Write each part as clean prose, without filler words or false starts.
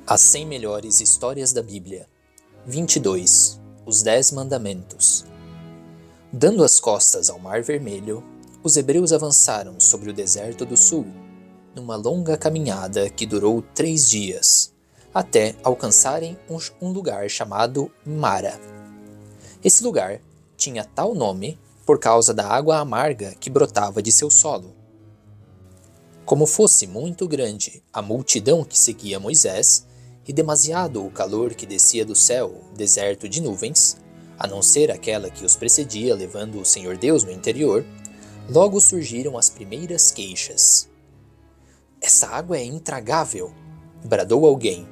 As 100 melhores histórias da Bíblia. 22. Os 10 mandamentos. Dando as costas ao Mar Vermelho, os hebreus avançaram sobre o deserto do sul, numa longa caminhada que durou 3 dias, até alcançarem um lugar chamado Mara. Esse lugar tinha tal nome por causa da água amarga que brotava de seu solo. Como fosse muito grande a multidão que seguia Moisés, e demasiado o calor que descia do céu, deserto de nuvens, a não ser aquela que os precedia levando o Senhor Deus no interior, logo surgiram as primeiras queixas. "Essa água é intragável", bradou alguém.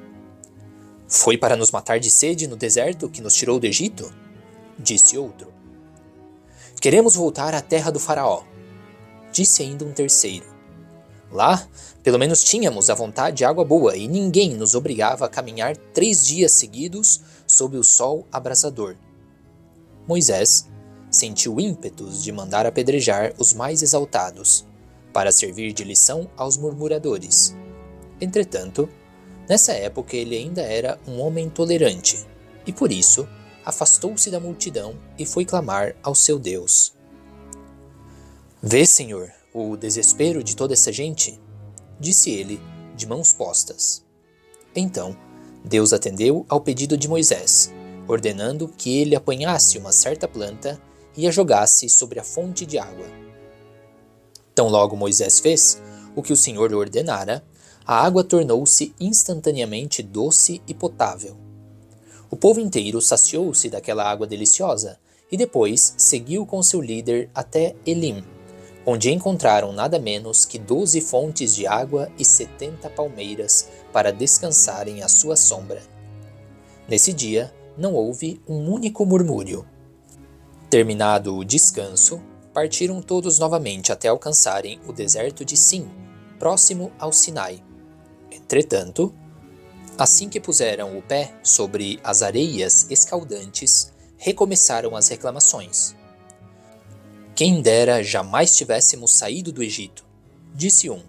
"Foi para nos matar de sede no deserto que nos tirou do Egito?", disse outro. "Queremos voltar à terra do faraó", disse ainda um terceiro. "Lá, pelo menos tínhamos à vontade água boa e ninguém nos obrigava a caminhar 3 dias seguidos sob o sol abrasador." Moisés sentiu ímpetos de mandar apedrejar os mais exaltados, para servir de lição aos murmuradores. Entretanto, nessa época ele ainda era um homem tolerante, e por isso afastou-se da multidão e foi clamar ao seu Deus. "Vê, Senhor, o desespero de toda essa gente?", disse ele, de mãos postas. Então, Deus atendeu ao pedido de Moisés, ordenando que ele apanhasse uma certa planta e a jogasse sobre a fonte de água. Tão logo Moisés fez o que o Senhor lhe ordenara, a água tornou-se instantaneamente doce e potável. O povo inteiro saciou-se daquela água deliciosa e depois seguiu com seu líder até Elim, onde encontraram nada menos que 12 fontes de água e 70 palmeiras para descansarem à sua sombra. Nesse dia, não houve um único murmúrio. Terminado o descanso, partiram todos novamente até alcançarem o deserto de Sim, próximo ao Sinai. Entretanto, assim que puseram o pé sobre as areias escaldantes, recomeçaram as reclamações. "Quem dera jamais tivéssemos saído do Egito", disse um.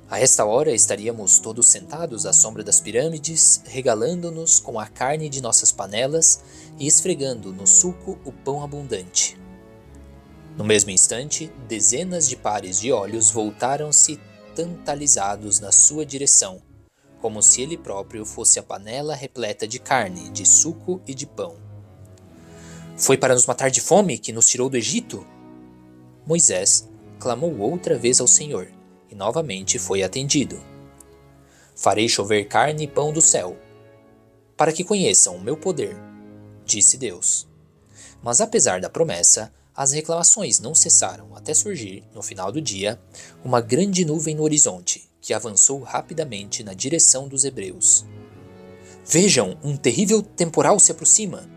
"A esta hora estaríamos todos sentados à sombra das pirâmides, regalando-nos com a carne de nossas panelas e esfregando no suco o pão abundante." No mesmo instante, dezenas de pares de olhos voltaram-se tantalizados na sua direção, como se ele próprio fosse a panela repleta de carne, de suco e de pão. "Foi para nos matar de fome que nos tirou do Egito?" Moisés clamou outra vez ao Senhor, e novamente foi atendido. "Farei chover carne e pão do céu, para que conheçam o meu poder", disse Deus. Mas apesar da promessa, as reclamações não cessaram até surgir, no final do dia, uma grande nuvem no horizonte, que avançou rapidamente na direção dos hebreus. "Vejam, um terrível temporal se aproxima",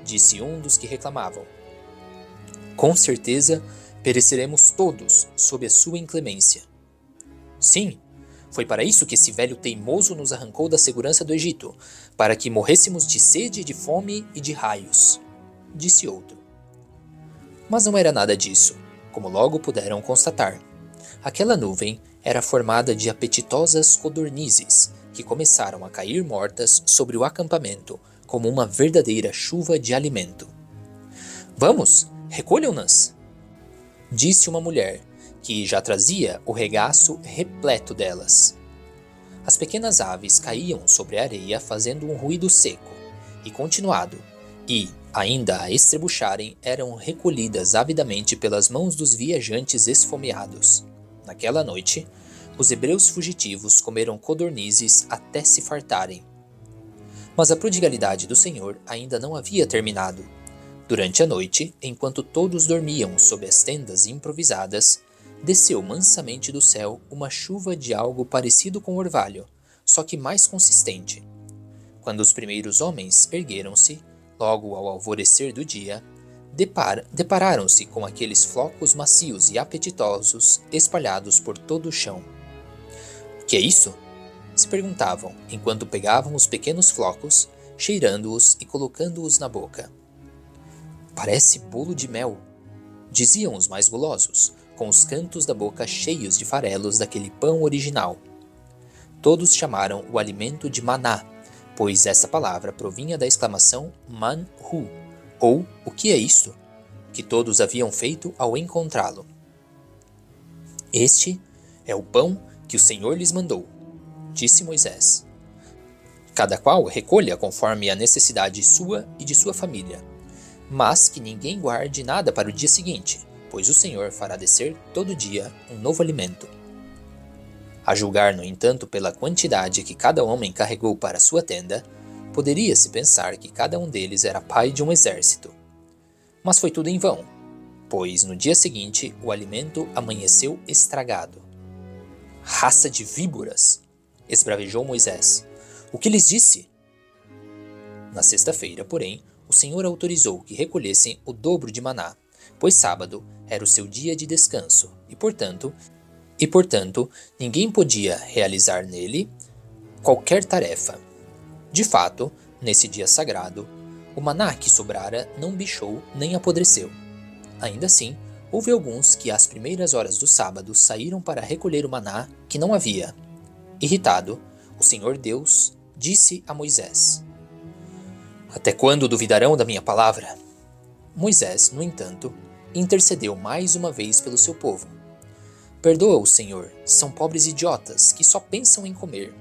disse um dos que reclamavam. "Com certeza, pereceremos todos sob a sua inclemência." "Sim, foi para isso que esse velho teimoso nos arrancou da segurança do Egito, para que morrêssemos de sede, de fome e de raios", disse outro. Mas não era nada disso, como logo puderam constatar. Aquela nuvem era formada de apetitosas codornizes, que começaram a cair mortas sobre o acampamento, como uma verdadeira chuva de alimento. "Vamos, recolham-nas", disse uma mulher, que já trazia o regaço repleto delas. As pequenas aves caíam sobre a areia fazendo um ruído seco, e continuado, e, ainda a estrebucharem, eram recolhidas avidamente pelas mãos dos viajantes esfomeados. Naquela noite, os hebreus fugitivos comeram codornizes até se fartarem. Mas a prodigalidade do Senhor ainda não havia terminado. Durante a noite, enquanto todos dormiam sob as tendas improvisadas, desceu mansamente do céu uma chuva de algo parecido com orvalho, só que mais consistente. Quando os primeiros homens ergueram-se, logo ao alvorecer do dia, depararam-se com aqueles flocos macios e apetitosos espalhados por todo o chão. "O que é isso?", se perguntavam, enquanto pegavam os pequenos flocos, cheirando-os e colocando-os na boca. "Parece bolo de mel", diziam os mais gulosos, com os cantos da boca cheios de farelos daquele pão original. Todos chamaram o alimento de maná, pois essa palavra provinha da exclamação manhu, ou o que é isto? Que todos haviam feito ao encontrá-lo. Este é o pão que o Senhor lhes mandou, disse Moisés. Cada qual recolha conforme a necessidade sua e de sua família, mas que ninguém guarde nada para o dia seguinte, pois o Senhor fará descer todo dia um novo alimento. A julgar, no entanto, pela quantidade que cada homem carregou para sua tenda, poderia-se pensar que cada um deles era pai de um exército. Mas foi tudo em vão, pois no dia seguinte o alimento amanheceu estragado. Raça de víboras! Esbravejou Moisés. O que lhes disse? Na sexta-feira, porém, o Senhor autorizou que recolhessem o dobro de maná, pois sábado era o seu dia de descanso, e portanto, ninguém podia realizar nele qualquer tarefa. De fato, nesse dia sagrado, o maná que sobrara não bichou nem apodreceu. Ainda assim, houve alguns que às primeiras horas do sábado saíram para recolher o maná que não havia. Irritado, o Senhor Deus disse a Moisés: Até quando duvidarão da minha palavra? Moisés, no entanto, intercedeu mais uma vez pelo seu povo. Perdoa-os, Senhor, são pobres idiotas que só pensam em comer.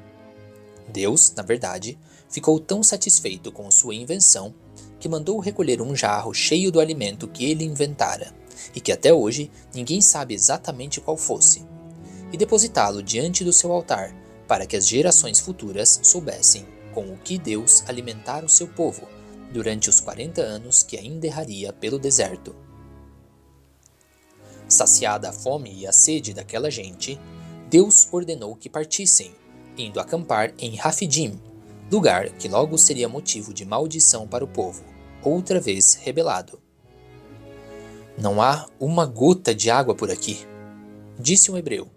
Deus, na verdade, ficou tão satisfeito com sua invenção que mandou recolher um jarro cheio do alimento que ele inventara, e que até hoje ninguém sabe exatamente qual fosse, e depositá-lo diante do seu altar, para que as gerações futuras soubessem com o que Deus alimentara o seu povo durante os 40 anos que ainda erraria pelo deserto. Saciada a fome e a sede daquela gente, Deus ordenou que partissem, indo acampar em Rafidim, lugar que logo seria motivo de maldição para o povo, outra vez rebelado. Não há uma gota de água por aqui, disse um hebreu.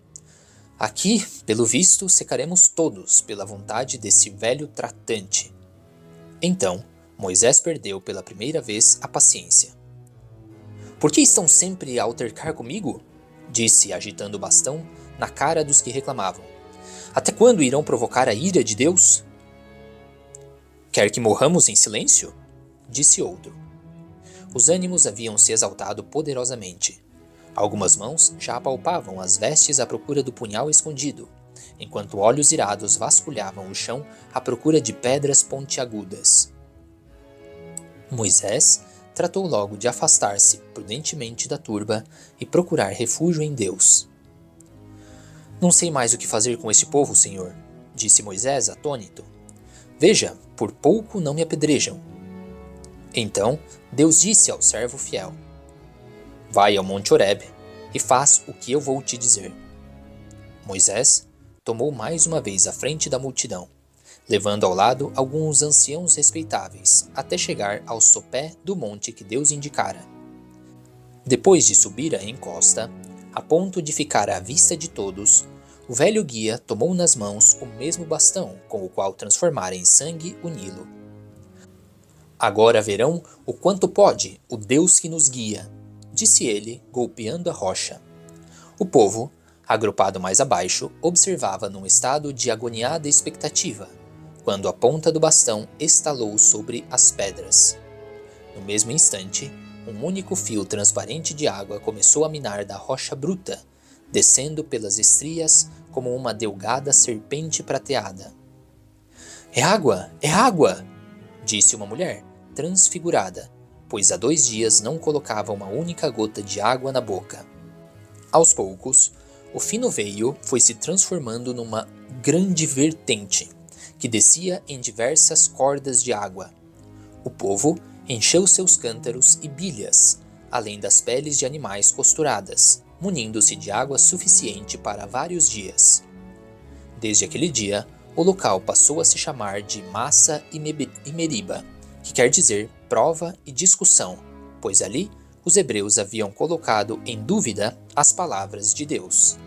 Aqui, pelo visto, secaremos todos pela vontade desse velho tratante. Então, Moisés perdeu pela primeira vez a paciência. Por que estão sempre a altercar comigo? Disse, agitando o bastão na cara dos que reclamavam. Até quando irão provocar a ira de Deus? Quer que morramos em silêncio? Disse outro. Os ânimos haviam se exaltado poderosamente. Algumas mãos já apalpavam as vestes à procura do punhal escondido, enquanto olhos irados vasculhavam o chão à procura de pedras pontiagudas. Moisés tratou logo de afastar-se prudentemente da turba e procurar refúgio em Deus. Não sei mais o que fazer com este povo, Senhor, disse Moisés atônito. Veja, por pouco não me apedrejam. Então Deus disse ao servo fiel: Vai ao Monte Horebe e faz o que eu vou te dizer. Moisés tomou mais uma vez a frente da multidão, levando ao lado alguns anciãos respeitáveis, até chegar ao sopé do monte que Deus indicara. Depois de subir a encosta, a ponto de ficar à vista de todos, o velho guia tomou nas mãos o mesmo bastão com o qual transformara em sangue o Nilo. Agora verão o quanto pode o Deus que nos guia, disse ele, golpeando a rocha. O povo, agrupado mais abaixo, observava num estado de agoniada expectativa, quando a ponta do bastão estalou sobre as pedras. No mesmo instante, um único fio transparente de água começou a minar da rocha bruta, descendo pelas estrias como uma delgada serpente prateada. É água! É água! Disse uma mulher, transfigurada, pois há 2 dias não colocava uma única gota de água na boca. Aos poucos, o fino veio foi se transformando numa grande vertente, que descia em diversas cordas de água. O povo encheu seus cântaros e bilhas, além das peles de animais costuradas, munindo-se de água suficiente para vários dias. Desde aquele dia, o local passou a se chamar de Massa e Meriba, que quer dizer prova e discussão, pois ali os hebreus haviam colocado em dúvida as palavras de Deus.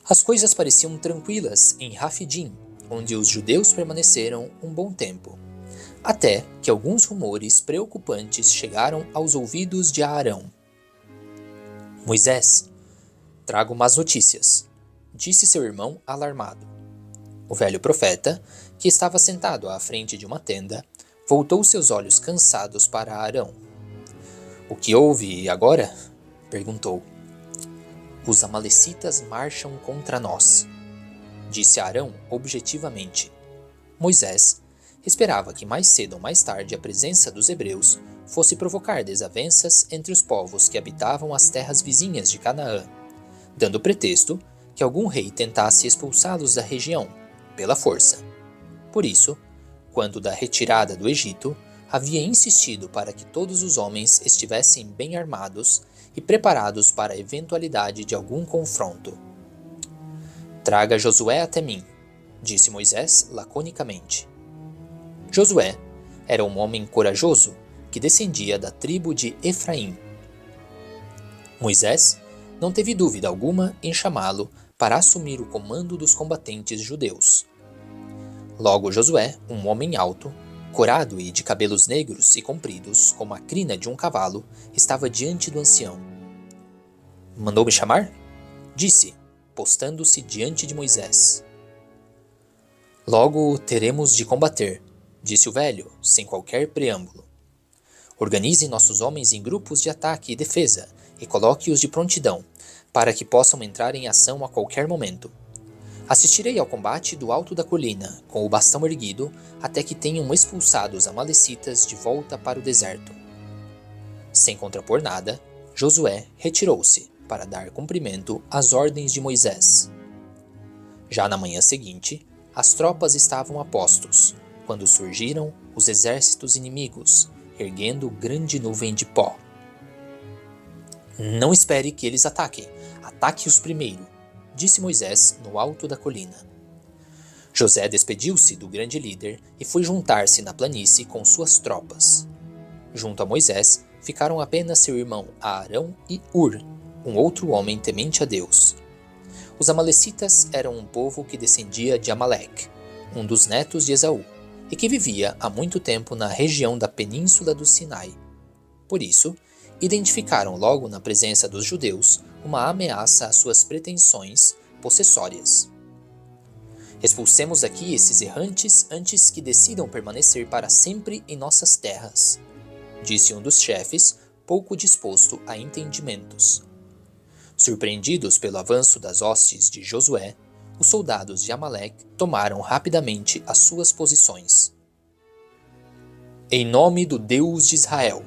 As coisas pareciam tranquilas em Rafidim, onde os judeus permaneceram um bom tempo, até que alguns rumores preocupantes chegaram aos ouvidos de Arão. Moisés, trago más notícias, disse seu irmão alarmado. O velho profeta, que estava sentado à frente de uma tenda, voltou seus olhos cansados para Arão. O que houve agora? Perguntou. Os amalecitas marcham contra nós, disse Arão objetivamente. Moisés esperava que mais cedo ou mais tarde a presença dos hebreus fosse provocar desavenças entre os povos que habitavam as terras vizinhas de Canaã, dando pretexto que algum rei tentasse expulsá-los da região, pela força. Por isso, quando da retirada do Egito, havia insistido para que todos os homens estivessem bem armados e preparados para a eventualidade de algum confronto. Traga Josué até mim, disse Moisés laconicamente. Josué era um homem corajoso que descendia da tribo de Efraim. Moisés não teve dúvida alguma em chamá-lo para assumir o comando dos combatentes judeus. Logo Josué, um homem alto, corado e de cabelos negros e compridos, como a crina de um cavalo, estava diante do ancião. Mandou-me chamar? Disse, postando-se diante de Moisés. Logo teremos de combater, disse o velho, sem qualquer preâmbulo. Organize nossos homens em grupos de ataque e defesa e coloque-os de prontidão, para que possam entrar em ação a qualquer momento. Assistirei ao combate do alto da colina, com o bastão erguido, até que tenham expulsado os amalecitas de volta para o deserto. Sem contrapor nada, Josué retirou-se para dar cumprimento às ordens de Moisés. Já na manhã seguinte, as tropas estavam a postos, quando surgiram os exércitos inimigos, erguendo grande nuvem de pó. Não espere que eles ataquem, ataque-os primeiro, disse Moisés no alto da colina. José despediu-se do grande líder e foi juntar-se na planície com suas tropas. Junto a Moisés ficaram apenas seu irmão Arão e Ur, um outro homem temente a Deus. Os amalecitas eram um povo que descendia de Amaleque, um dos netos de Esaú, e que vivia há muito tempo na região da península do Sinai. Por isso, identificaram logo na presença dos judeus uma ameaça às suas pretensões possessórias. Expulsemos daqui esses errantes antes que decidam permanecer para sempre em nossas terras, disse um dos chefes, pouco disposto a entendimentos. Surpreendidos pelo avanço das hostes de Josué, os soldados de Amaleque tomaram rapidamente as suas posições. Em nome do Deus de Israel,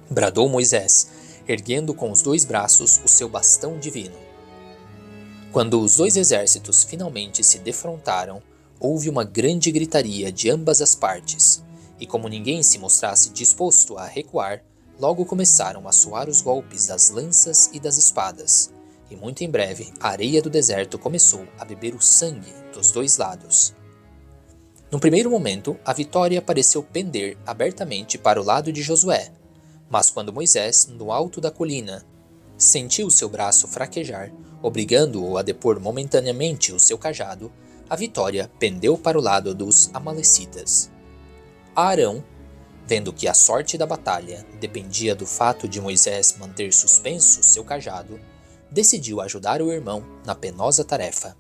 bradou Moisés, erguendo com os dois braços o seu bastão divino. Quando os dois exércitos finalmente se defrontaram, houve uma grande gritaria de ambas as partes, e como ninguém se mostrasse disposto a recuar, logo começaram a soar os golpes das lanças e das espadas, e muito em breve a areia do deserto começou a beber o sangue dos dois lados. No primeiro momento, a vitória pareceu pender abertamente para o lado de Josué, mas quando Moisés, no alto da colina, sentiu seu braço fraquejar, obrigando-o a depor momentaneamente o seu cajado, a vitória pendeu para o lado dos amalecitas. Arão, vendo que a sorte da batalha dependia do fato de Moisés manter suspenso seu cajado, decidiu ajudar o irmão na penosa tarefa.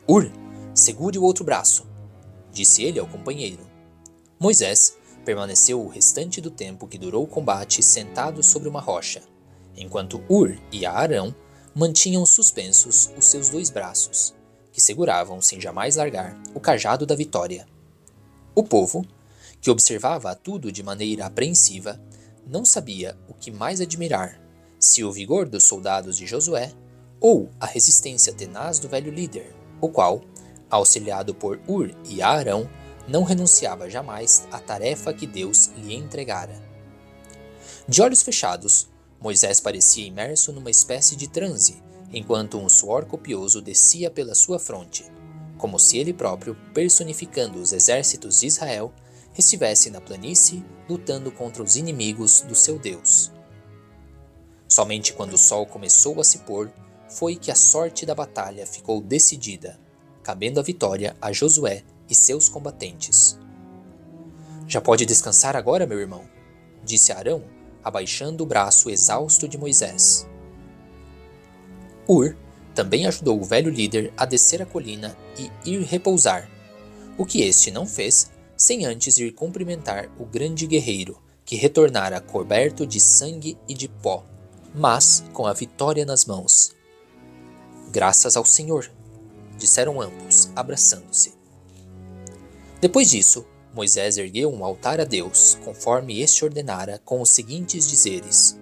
Ur, segure o outro braço, disse ele ao companheiro. Moisés permaneceu o restante do tempo que durou o combate sentado sobre uma rocha, enquanto Ur e Arão mantinham suspensos os seus dois braços, que seguravam sem jamais largar o cajado da vitória. O povo, que observava tudo de maneira apreensiva, não sabia o que mais admirar, se o vigor dos soldados de Josué ou a resistência tenaz do velho líder, o qual, auxiliado por Ur e Arão, não renunciava jamais à tarefa que Deus lhe entregara. De olhos fechados, Moisés parecia imerso numa espécie de transe, enquanto um suor copioso descia pela sua fronte, como se ele próprio, personificando os exércitos de Israel, estivesse na planície lutando contra os inimigos do seu Deus. Somente quando o sol começou a se pôr, foi que a sorte da batalha ficou decidida, cabendo a vitória a Josué e seus combatentes. Já pode descansar agora, meu irmão, disse Arão, abaixando o braço exausto de Moisés. Ur também ajudou o velho líder a descer a colina e ir repousar, o que este não fez sem antes ir cumprimentar o grande guerreiro, que retornara coberto de sangue e de pó, mas com a vitória nas mãos. Graças ao Senhor, disseram ambos, abraçando-se. Depois disso, Moisés ergueu um altar a Deus, conforme este ordenara, com os seguintes dizeres: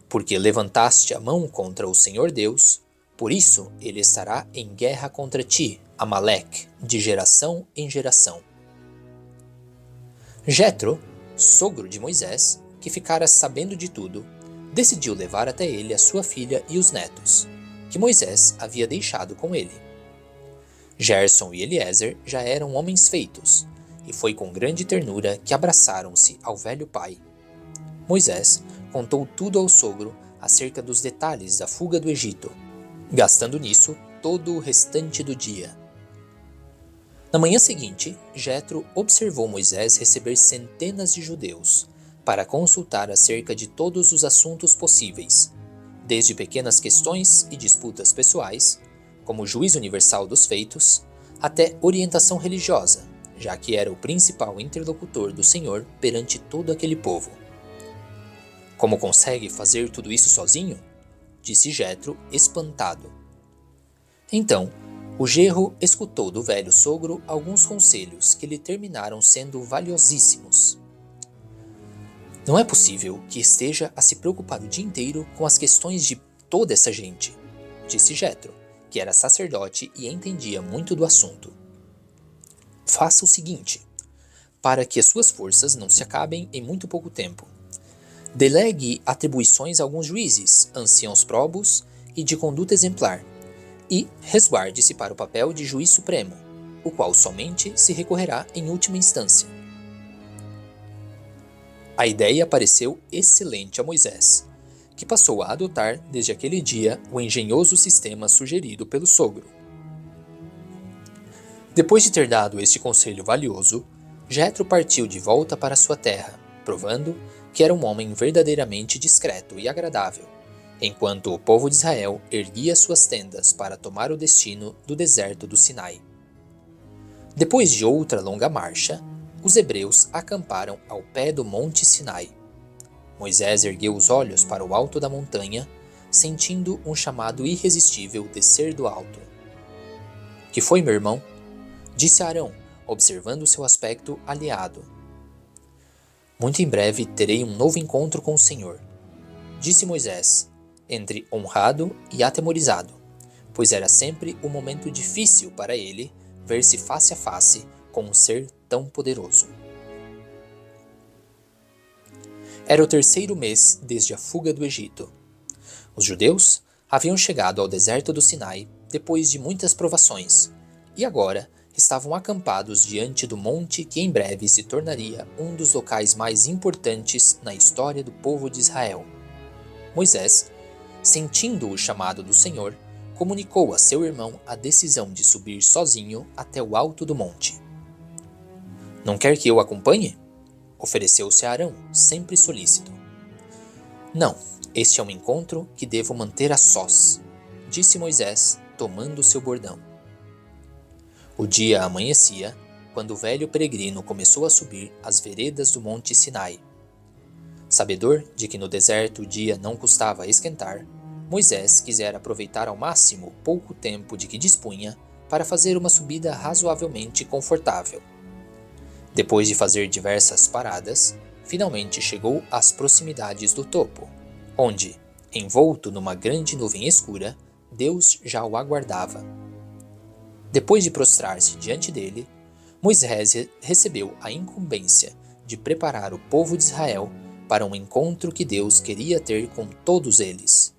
Porque levantaste a mão contra o Senhor Deus, por isso ele estará em guerra contra ti, Amaleque, de geração em geração. Jetro, sogro de Moisés, que ficara sabendo de tudo, decidiu levar até ele a sua filha e os netos, que Moisés havia deixado com ele. Gerson e Eliezer já eram homens feitos, e foi com grande ternura que abraçaram-se ao velho pai. Moisés contou tudo ao sogro acerca dos detalhes da fuga do Egito, gastando nisso todo o restante do dia. Na manhã seguinte, Jetro observou Moisés receber centenas de judeus para consultar acerca de todos os assuntos possíveis, desde pequenas questões e disputas pessoais, como o juízo universal dos feitos, até orientação religiosa, já que era o principal interlocutor do Senhor perante todo aquele povo. Como consegue fazer tudo isso sozinho? Disse Jetro, espantado. Então, o genro escutou do velho sogro alguns conselhos que lhe terminaram sendo valiosíssimos. Não é possível que esteja a se preocupar o dia inteiro com as questões de toda essa gente, disse Jetro, que era sacerdote e entendia muito do assunto. Faça o seguinte, para que as suas forças não se acabem em muito pouco tempo. Delegue atribuições a alguns juízes, anciãos probos e de conduta exemplar, e resguarde-se para o papel de juiz supremo, o qual somente se recorrerá em última instância. A ideia pareceu excelente a Moisés, que passou a adotar desde aquele dia o engenhoso sistema sugerido pelo sogro. Depois de ter dado este conselho valioso, Jetro partiu de volta para sua terra, provando que era um homem verdadeiramente discreto e agradável, enquanto o povo de Israel erguia suas tendas para tomar o destino do deserto do Sinai. Depois de outra longa marcha, os hebreus acamparam ao pé do monte Sinai. Moisés ergueu os olhos para o alto da montanha, sentindo um chamado irresistível descer do alto. — Que foi, meu irmão? Disse Arão, observando seu aspecto aliado. — Muito em breve terei um novo encontro com o Senhor, disse Moisés, entre honrado e atemorizado, pois era sempre um momento difícil para ele ver-se face a face com um ser tão poderoso. Era o terceiro mês desde a fuga do Egito. Os judeus haviam chegado ao deserto do Sinai depois de muitas provações, e agora estavam acampados diante do monte que em breve se tornaria um dos locais mais importantes na história do povo de Israel. Moisés, sentindo o chamado do Senhor, comunicou a seu irmão a decisão de subir sozinho até o alto do monte. — Não quer que eu acompanhe? Ofereceu-se a Arão, sempre solícito. — Não, este é um encontro que devo manter a sós, disse Moisés, tomando seu bordão. O dia amanhecia, quando o velho peregrino começou a subir as veredas do monte Sinai. Sabedor de que no deserto o dia não custava a esquentar, Moisés quisera aproveitar ao máximo o pouco tempo de que dispunha para fazer uma subida razoavelmente confortável. Depois de fazer diversas paradas, finalmente chegou às proximidades do topo, onde, envolto numa grande nuvem escura, Deus já o aguardava. Depois de prostrar-se diante dele, Moisés recebeu a incumbência de preparar o povo de Israel para um encontro que Deus queria ter com todos eles.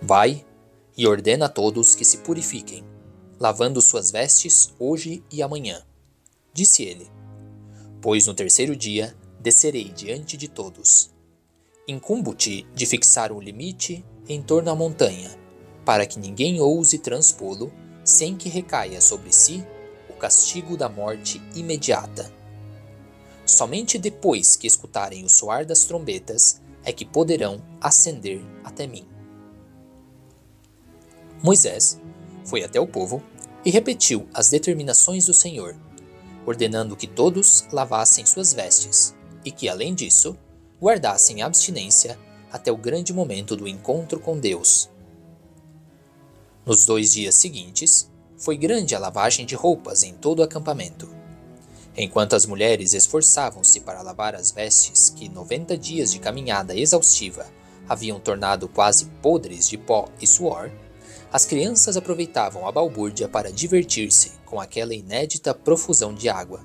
Vai e ordena a todos que se purifiquem, lavando suas vestes hoje e amanhã, disse ele, pois no terceiro dia descerei diante de todos. Incumbo-te de fixar um limite em torno à montanha, para que ninguém ouse transpô-lo sem que recaia sobre si o castigo da morte imediata. Somente depois que escutarem o soar das trombetas é que poderão ascender até mim. Moisés foi até o povo e repetiu as determinações do Senhor, ordenando que todos lavassem suas vestes e que, além disso, guardassem abstinência até o grande momento do encontro com Deus. Nos 2 dias seguintes, foi grande a lavagem de roupas em todo o acampamento. Enquanto as mulheres esforçavam-se para lavar as vestes que 90 dias de caminhada exaustiva haviam tornado quase podres de pó e suor, as crianças aproveitavam a balbúrdia para divertir-se com aquela inédita profusão de água.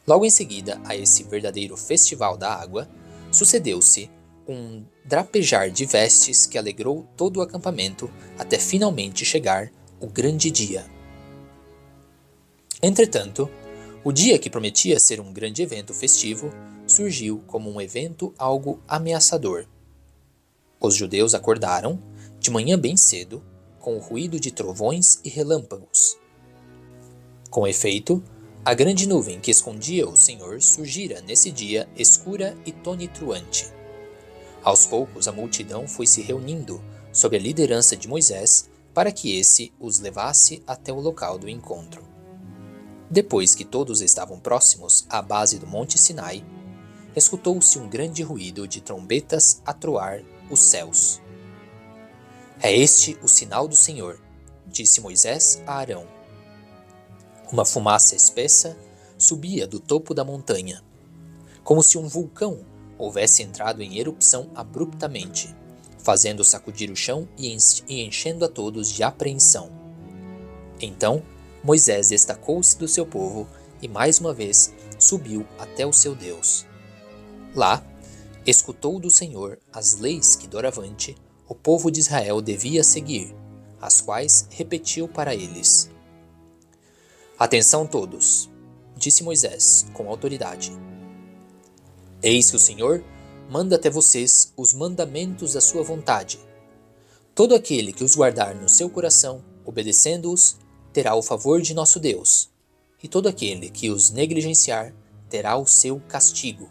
Logo em seguida a esse verdadeiro festival da água, sucedeu-se um drapejar de vestes que alegrou todo o acampamento até finalmente chegar o grande dia. Entretanto, o dia que prometia ser um grande evento festivo surgiu como um evento algo ameaçador. Os judeus acordaram, de manhã bem cedo, com o ruído de trovões e relâmpagos. Com efeito, a grande nuvem que escondia o Senhor surgira nesse dia escura e tonitruante. Aos poucos a multidão foi se reunindo sob a liderança de Moisés para que esse os levasse até o local do encontro. Depois que todos estavam próximos à base do Monte Sinai, escutou-se um grande ruído de trombetas atroar os céus. É este o sinal do Senhor, disse Moisés a Arão. Uma fumaça espessa subia do topo da montanha, como se um vulcão houvesse entrado em erupção abruptamente, fazendo sacudir o chão e enchendo a todos de apreensão. Então Moisés destacou-se do seu povo e mais uma vez subiu até o seu Deus. Lá, escutou do Senhor as leis que doravante o povo de Israel devia seguir, as quais repetiu para eles. Atenção todos, disse Moisés com autoridade. Eis que o Senhor manda até vocês os mandamentos da sua vontade. Todo aquele que os guardar no seu coração, obedecendo-os, terá o favor de nosso Deus, e todo aquele que os negligenciar terá o seu castigo.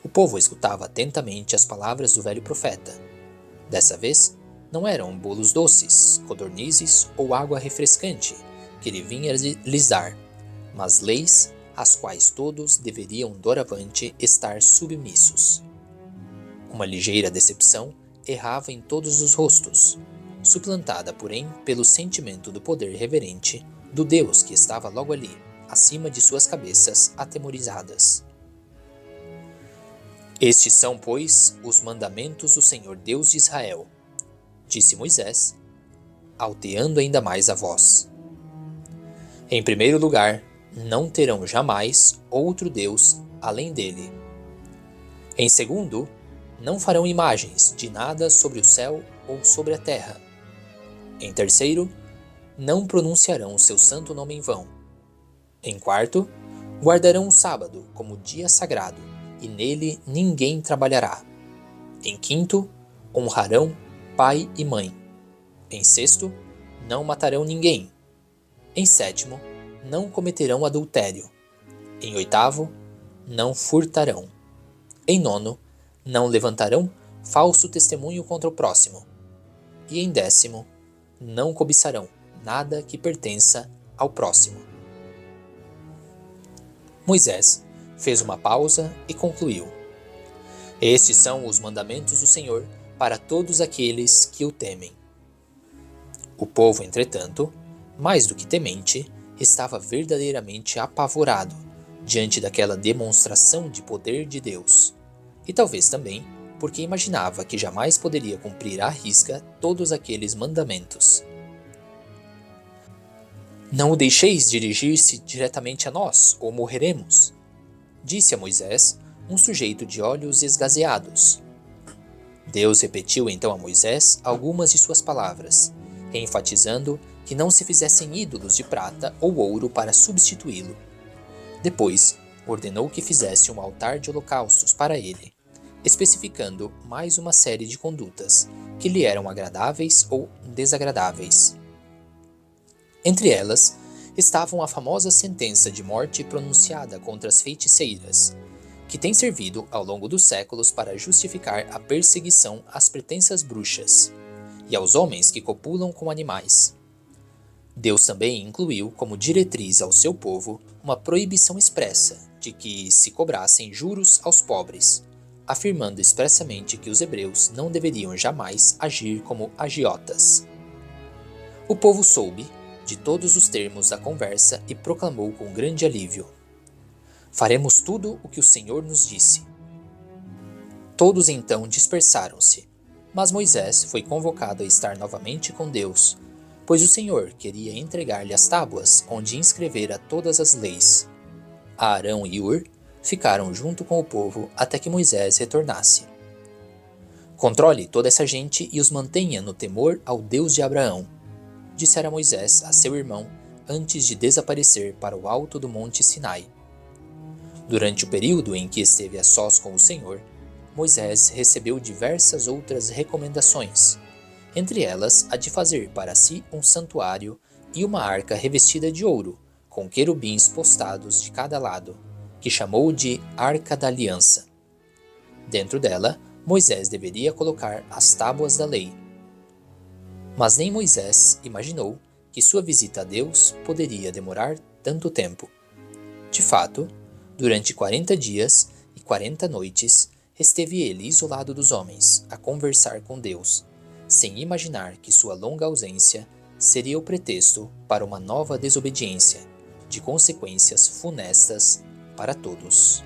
O povo escutava atentamente as palavras do velho profeta. Dessa vez, não eram bolos doces, codornizes ou água refrescante que ele vinha lhes dar, mas leis às quais todos deveriam doravante estar submissos. Uma ligeira decepção errava em todos os rostos, suplantada, porém, pelo sentimento do poder reverente do Deus que estava logo ali, acima de suas cabeças atemorizadas. Estes são, pois, os mandamentos do Senhor Deus de Israel, disse Moisés, alteando ainda mais a voz. Em primeiro lugar, não terão jamais outro Deus além dele. Em segundo, não farão imagens de nada sobre o céu ou sobre a terra. Em terceiro, não pronunciarão o seu santo nome em vão. Em quarto, guardarão o sábado como dia sagrado, e nele ninguém trabalhará. Em quinto, honrarão pai e mãe. Em sexto, não matarão ninguém. Em sétimo, não cometerão adultério. Em oitavo, não furtarão. Em nono, não levantarão falso testemunho contra o próximo. E em décimo, não cobiçarão nada que pertença ao próximo. Moisés fez uma pausa e concluiu. Estes são os mandamentos do Senhor para todos aqueles que o temem. O povo, entretanto, mais do que temente, estava verdadeiramente apavorado diante daquela demonstração de poder de Deus, e talvez também porque imaginava que jamais poderia cumprir à risca todos aqueles mandamentos. Não o deixeis dirigir-se diretamente a nós, ou morreremos, disse a Moisés um sujeito de olhos esgazeados. Deus repetiu então a Moisés algumas de suas palavras, enfatizando que não se fizessem ídolos de prata ou ouro para substituí-lo. Depois, ordenou que fizesse um altar de holocaustos para ele, especificando mais uma série de condutas que lhe eram agradáveis ou desagradáveis. Entre elas, estavam a famosa sentença de morte pronunciada contra as feiticeiras, que tem servido ao longo dos séculos para justificar a perseguição às pretensas bruxas, e aos homens que copulam com animais. Deus também incluiu como diretriz ao seu povo uma proibição expressa de que se cobrassem juros aos pobres, afirmando expressamente que os hebreus não deveriam jamais agir como agiotas. O povo soube de todos os termos da conversa e proclamou com grande alívio: "Faremos tudo o que o Senhor nos disse." Todos então dispersaram-se, mas Moisés foi convocado a estar novamente com Deus, pois o Senhor queria entregar-lhe as tábuas onde inscrevera todas as leis. Arão e Hur ficaram junto com o povo até que Moisés retornasse. "Controle toda essa gente e os mantenha no temor ao Deus de Abraão", dissera Moisés a seu irmão antes de desaparecer para o alto do monte Sinai. Durante o período em que esteve a sós com o Senhor, Moisés recebeu diversas outras recomendações, entre elas a de fazer para si um santuário e uma arca revestida de ouro, com querubins postados de cada lado, que chamou de Arca da Aliança. Dentro dela, Moisés deveria colocar as tábuas da lei. Mas nem Moisés imaginou que sua visita a Deus poderia demorar tanto tempo. De fato, durante 40 dias e 40 noites, esteve ele isolado dos homens, a conversar com Deus, sem imaginar que sua longa ausência seria o pretexto para uma nova desobediência, de consequências funestas para todos.